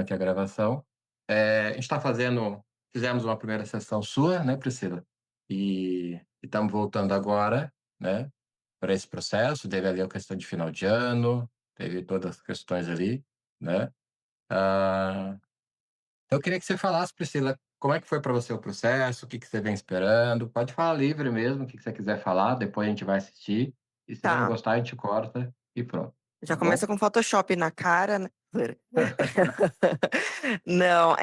aqui a gravação. A gente está fizemos uma primeira sessão sua, né, Priscila? E estamos voltando agora, né, para esse processo. Teve ali a questão de final de ano, teve todas as questões ali, né? Ah, eu queria que você falasse, Priscila, como é que foi para você o processo, o que que você vem esperando. Pode falar livre mesmo, o que que você quiser falar, depois a gente vai assistir. E se não Tá, gostar, a gente corta e pronto, tá já começa bom? com Photoshop na cara, né? Não,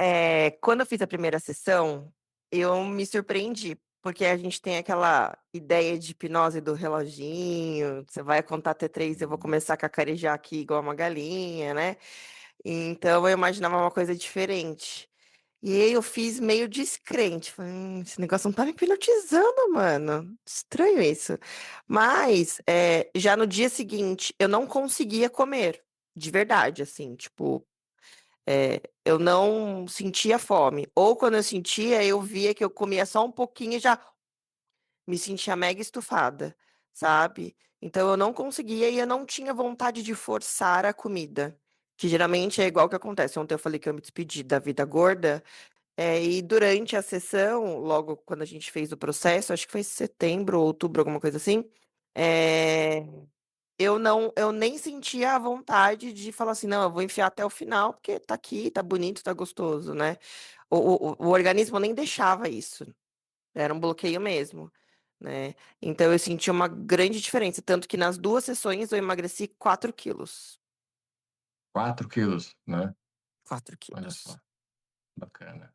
quando eu fiz a primeira sessão, eu me surpreendi, porque a gente tem aquela ideia de hipnose do reloginho, você vai contar até três, eu vou começar a cacarejar aqui igual uma galinha, né? Então eu imaginava uma coisa diferente. E aí eu fiz meio descrente. Falei, esse negócio não tá me hipnotizando, mano. Estranho isso. Mas já no dia seguinte eu não conseguia comer. De verdade, assim, tipo, eu não sentia fome. Ou quando eu sentia, eu via que eu comia só um pouquinho e já me sentia mega estufada, sabe? Então eu não conseguia e eu não tinha vontade de forçar a comida. Que geralmente é igual que acontece. Ontem eu falei que eu me despedi da vida gorda. E durante a sessão, logo quando a gente fez o processo, acho que foi setembro ou outubro, alguma coisa assim, é, eu nem sentia a vontade de falar assim, não, eu vou enfiar até o final, porque tá aqui, tá bonito, tá gostoso, né? O organismo nem deixava isso, era um bloqueio mesmo, né? Então eu senti uma grande diferença, tanto que nas duas sessões eu emagreci 4 quilos. 4 quilos, né? 4 Olha quilos. só, bacana.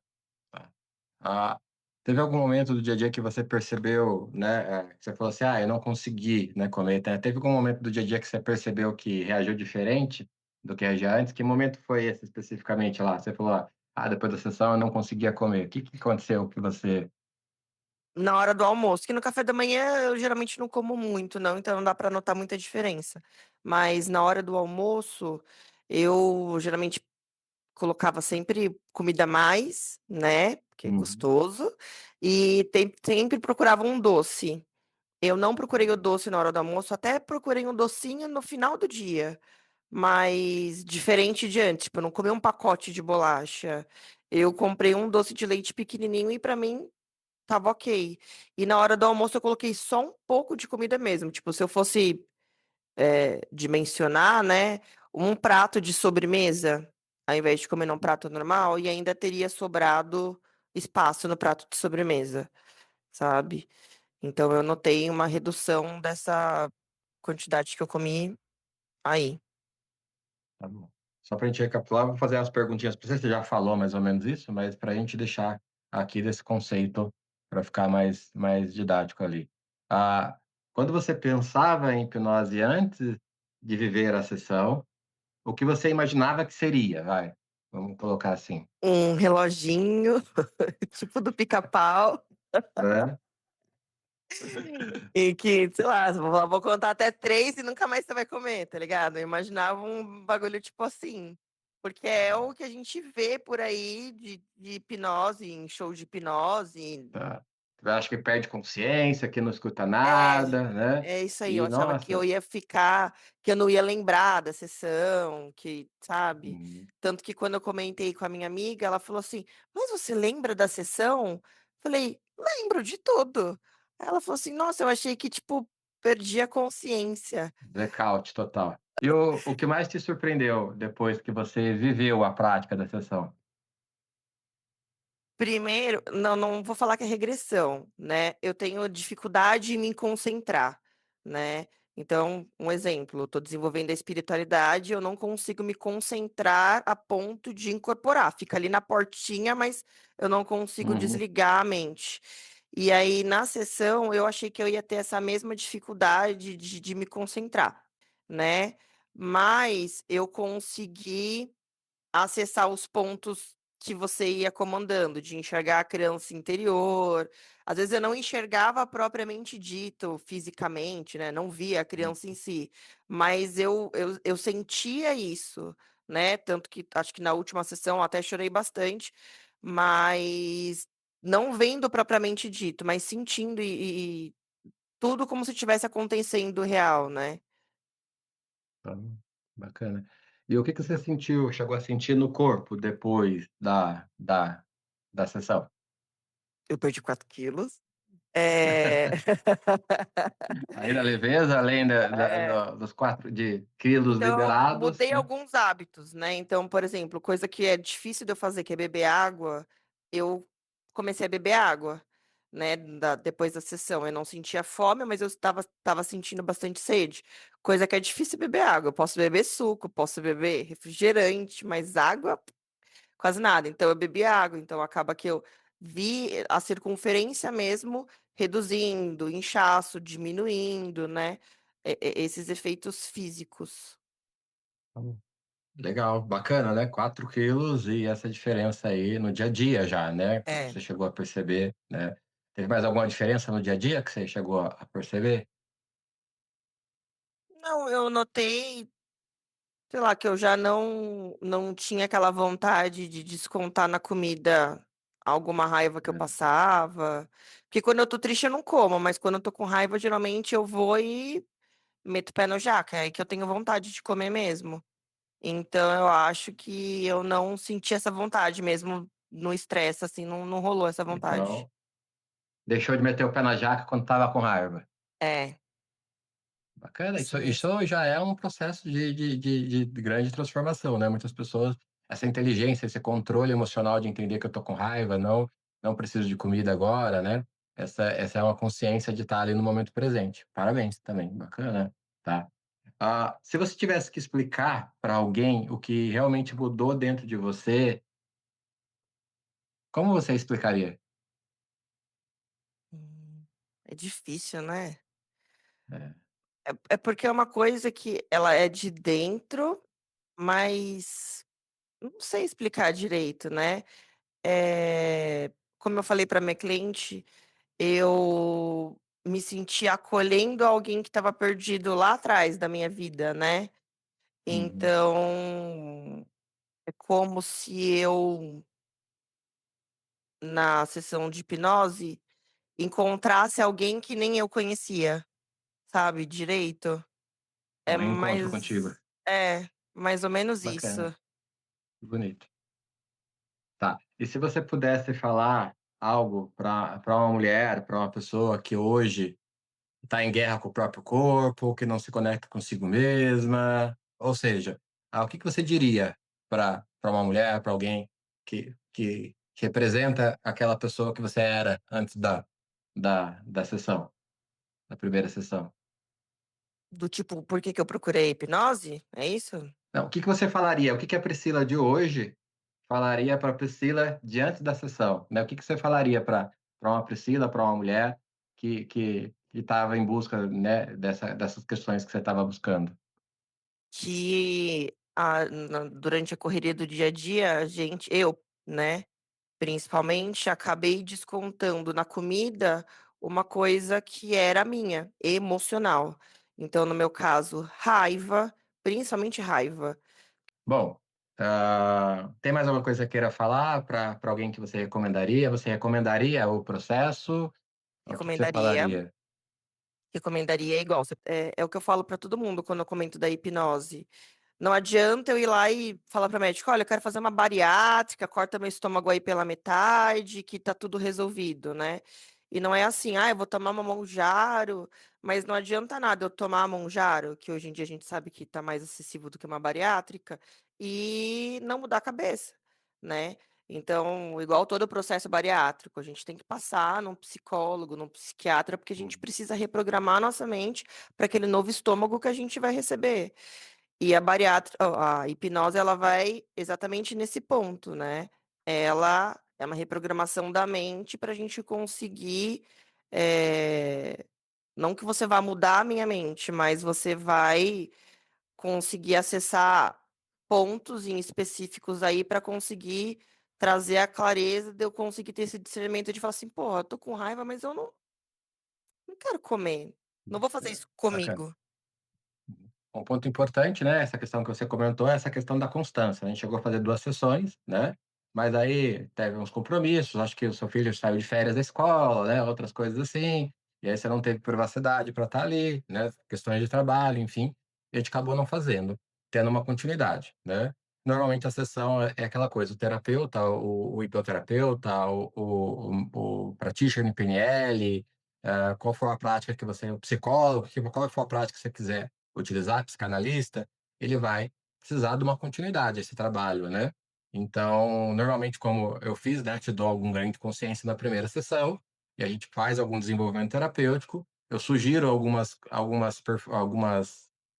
Tá. Ah, teve algum momento do dia a dia que você percebeu, né, que você falou assim, eu não consegui, né, comer, né? Teve algum momento do dia a dia que você percebeu que reagiu diferente do que reagia antes? Que momento foi esse especificamente lá? Você falou, depois da sessão eu não conseguia comer. O que que aconteceu que você... Na hora do almoço, que no café da manhã eu geralmente não como muito, não, então não dá para notar muita diferença. Mas na hora do almoço, eu geralmente colocava sempre comida a mais, né? Que é Uhum. gostoso, e sempre procurava um doce. Eu não procurei o doce na hora do almoço, até procurei um docinho no final do dia, mas diferente de antes, tipo, eu não comi um pacote de bolacha. Eu comprei um doce de leite pequenininho e para mim tava ok. E na hora do almoço eu coloquei só um pouco de comida mesmo. Tipo, se eu fosse dimensionar, né, um prato de sobremesa, ao invés de comer num prato normal, e ainda teria sobrado espaço no prato de sobremesa, sabe? Então eu notei uma redução dessa quantidade que eu comi aí. Tá bom. Só para a gente recapitular, vou fazer as perguntinhas para você. Você já falou mais ou menos isso, mas para a gente deixar aqui desse conceito para ficar mais didático ali. Ah, quando você pensava em hipnose antes de viver a sessão, o que você imaginava que seria? Vai, vamos colocar assim, Um reloginho, tipo do pica-pau. né? E que, sei lá, vou contar até três e nunca mais você vai comer, tá ligado? Eu imaginava um bagulho tipo assim. Porque é o que a gente vê por aí de hipnose, em show de hipnose. Tá. Você acha que perde consciência, que não escuta É, nada, né? é isso aí. Eu E, achava que eu nossa, ia ficar, que eu não ia lembrar da sessão, que, sabe? hum, Tanto que quando eu comentei com a minha amiga, ela falou assim: Mas você lembra da sessão? Falei: Lembro de tudo. Ela falou assim: Nossa, eu achei que, tipo, perdi a consciência. blackout total. E o que mais te surpreendeu depois que você viveu a prática da sessão? Primeiro, não vou falar que é regressão, né? Eu tenho dificuldade em me concentrar, né? Então, um exemplo, estou desenvolvendo a espiritualidade, eu não consigo me concentrar a ponto de incorporar. Fica ali na portinha, mas eu não consigo Uhum. desligar a mente. E aí, na sessão, eu achei que eu ia ter essa mesma dificuldade de me concentrar, né? Mas eu consegui acessar os pontos que você ia comandando, de enxergar a criança interior. Às vezes eu não enxergava propriamente dito fisicamente, né? Não via a criança em si, mas eu sentia isso, né? Tanto que acho que na última sessão eu até chorei bastante, mas não vendo propriamente dito, mas sentindo e tudo como se estivesse acontecendo real, né? Tá, bacana. E o que que você sentiu chegou a sentir no corpo depois da sessão? Eu perdi 4 quilos. Eh, Aí da leveza, além é. dos 4 de quilos Então, liberados, mudei né. alguns hábitos, né, então, por exemplo, coisa que é difícil de eu fazer, que é beber água, eu comecei a beber água, né, depois da sessão. Eu não sentia fome, mas eu estava sentindo bastante sede, coisa que é difícil beber água. Eu posso beber suco, posso beber refrigerante, mas água, quase nada. Então eu bebi água, então acaba que eu vi a circunferência mesmo reduzindo, inchaço diminuindo, né, esses efeitos físicos. Legal, bacana, né, 4 quilos e essa diferença aí no dia a dia já, né, que É. você chegou a perceber, né. Teve mais alguma diferença no dia a dia que você chegou a perceber? Não, eu notei, sei lá, que eu já não tinha aquela vontade de descontar na comida alguma raiva que eu É, passava, porque quando eu tô triste eu não como, mas quando eu tô com raiva, geralmente eu vou e meto o pé no jaca, é aí que eu tenho vontade de comer mesmo. Então eu acho que eu não senti essa vontade mesmo no estresse, assim, não rolou essa vontade. então, deixou de meter o pé na jaca quando estava com raiva. É, Bacana, isso isso mesmo. isso já é um processo de grande transformação, né, muitas pessoas essa inteligência, esse controle emocional de entender que eu tô com raiva, não preciso de comida agora, né, essa é uma consciência de estar ali no momento presente. Parabéns também, bacana, tá. Se você tivesse que explicar para alguém o que realmente mudou dentro de você, como você explicaria? É difícil, né? É, É porque é uma coisa que ela é de dentro, mas não sei explicar direito, né. Como eu falei para minha cliente, eu me senti acolhendo alguém que estava perdido lá atrás da minha vida, né. uhum, Então, é como se eu, na sessão de hipnose, encontrasse alguém que nem eu conhecia, sabe, direito. um É reencontro contigo. mais mais ou menos Bacana, isso. bonito. Tá. E se você pudesse falar algo para uma mulher, para uma pessoa que hoje está em guerra com o próprio corpo, que não se conecta consigo mesma, ou seja, o que que você diria para uma mulher, para alguém que representa aquela pessoa que você era antes da sessão, da primeira sessão? Do tipo, por que que eu procurei hipnose? É isso? Não, o que que você falaria? O que que a Priscila de hoje falaria para a Priscila diante da sessão, né? O que que você falaria para uma Priscila, para uma mulher que estava em busca, né, dessas questões que você estava buscando? Que durante a correria do dia a dia, né, principalmente, acabei descontando na comida uma coisa que era minha, emocional. Então, no meu caso, raiva, principalmente raiva. Bom, tem mais alguma coisa que queira falar para alguém que você recomendaria? Você recomendaria o processo? O que que você Recomendaria falaria? recomendaria igual, é o que eu falo para todo mundo quando eu comento da hipnose. Não adianta eu ir lá e falar para médico: "Olha, eu quero fazer uma bariátrica, corta meu estômago aí pela metade, que tá tudo resolvido", né. E não é assim: "Ah, eu vou tomar uma Monjaro", mas não adianta nada eu tomar a Monjaro, que hoje em dia a gente sabe que tá mais acessível do que uma bariátrica, e não mudar a cabeça, né. Então, igual todo o processo bariátrico, a gente tem que passar num psicólogo, num psiquiatra, porque a gente Uhum. precisa reprogramar a nossa mente para aquele novo estômago que a gente vai receber. E a hipnose ela vai exatamente nesse ponto, né. Ela é uma reprogramação da mente para a gente conseguir, não que você vá mudar a minha mente, mas você vai conseguir acessar pontos em específicos aí para conseguir trazer a clareza de eu conseguir ter esse discernimento de falar assim: "Porra, eu tô com raiva, mas eu não quero comer, não vou fazer É, isso bacana. comigo". Um ponto importante, né, essa questão que você comentou, é essa questão da constância. A gente chegou a fazer 2 sessões, né, mas aí teve uns compromissos, acho que o seu filho saiu de férias da escola, né, outras coisas assim, e aí você não teve privacidade para estar ali, né, questões de trabalho, enfim, e a gente acabou não fazendo. tendo uma continuidade, né. Normalmente a sessão é aquela coisa, o terapeuta, o hipnoterapeuta, o practitioner em PNL, qual for a prática que você o psicólogo, qual for a prática que você quiser utilizar, psicanalista, ele vai precisar de uma continuidade esse trabalho, né. Então, normalmente como eu fiz, né, te dou algum ganho de consciência na primeira sessão, e a gente faz algum desenvolvimento terapêutico, eu sugiro algumas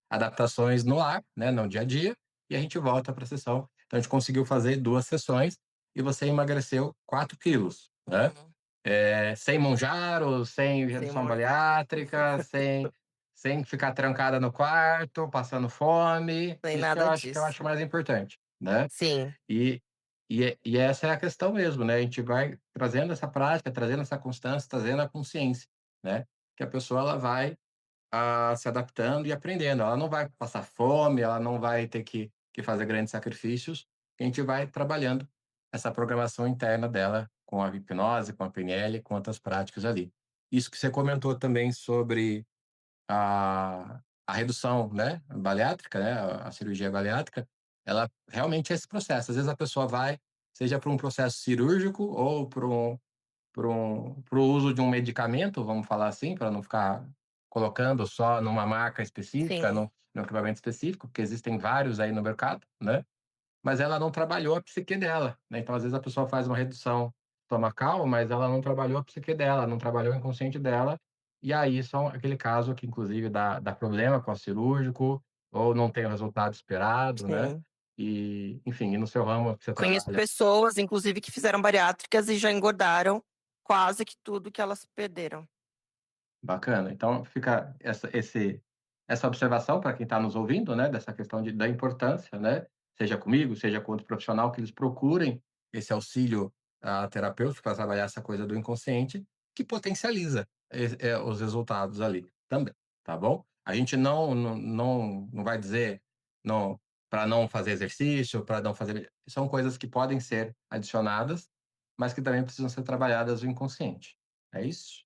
adaptações no ar, né, no dia a dia, e a gente volta para a sessão. Então a gente conseguiu fazer 2 sessões e você emagreceu 4 quilos, né. Uhum. Sem Monjaro, sem Sem redução molho. bariátrica, sem ficar trancada no quarto, passando fome, Sem isso nada que eu disso. acho mais importante, né. Sim, E e essa é a questão mesmo, né, a gente vai trazendo essa prática, trazendo essa constância, trazendo a consciência, né, que a pessoa ela vai se adaptando e aprendendo. Ela não vai passar fome, ela não vai ter que fazer grandes sacrifícios. A gente vai trabalhando essa programação interna dela com a hipnose, com a PNL, com outras práticas ali. Isso que você comentou também sobre a redução, né, bariátrica, né, a cirurgia bariátrica, ela realmente é esse processo. Às vezes a pessoa vai, seja para um processo cirúrgico ou para o uso de um medicamento, vamos falar assim, para não ficar colocando só numa marca específica, sim, num equipamento específico, porque existem vários aí no mercado, né? Mas ela não trabalhou a psique dela, né? Então, às vezes, a pessoa faz uma redução estomacal, mas ela não trabalhou a psique dela, não trabalhou o inconsciente dela, e aí são aquele caso que, inclusive, dá problema com o cirúrgico, ou não tem o resultado esperado, né? sim. E, enfim, e no seu ramo que você Conheço trabalha. pessoas, inclusive, que fizeram bariátricas e já engordaram quase que tudo que elas perderam. Bacana. Então fica essa observação para quem está nos ouvindo, né, dessa questão da importância, né, seja comigo, seja com outro profissional, que eles procurem esse auxílio, terapêutico para trabalhar essa coisa do inconsciente, que potencializa os resultados ali também, tá bom? A gente não vai dizer não para não fazer exercício, para não fazer são coisas que podem ser adicionadas, mas que também precisam ser trabalhadas o inconsciente. É isso?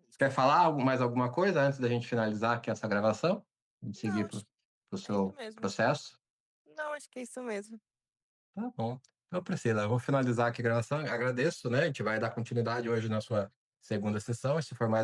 Você quer falar mais alguma coisa antes da gente finalizar aqui essa gravação? A gente Não, seguir para acho o é isso seu mesmo. processo? Não, acho que é isso mesmo. Tá bom. Então, Priscila, eu vou finalizar aqui a gravação. Agradeço, né? A gente vai dar continuidade hoje na sua segunda sessão. Se for mais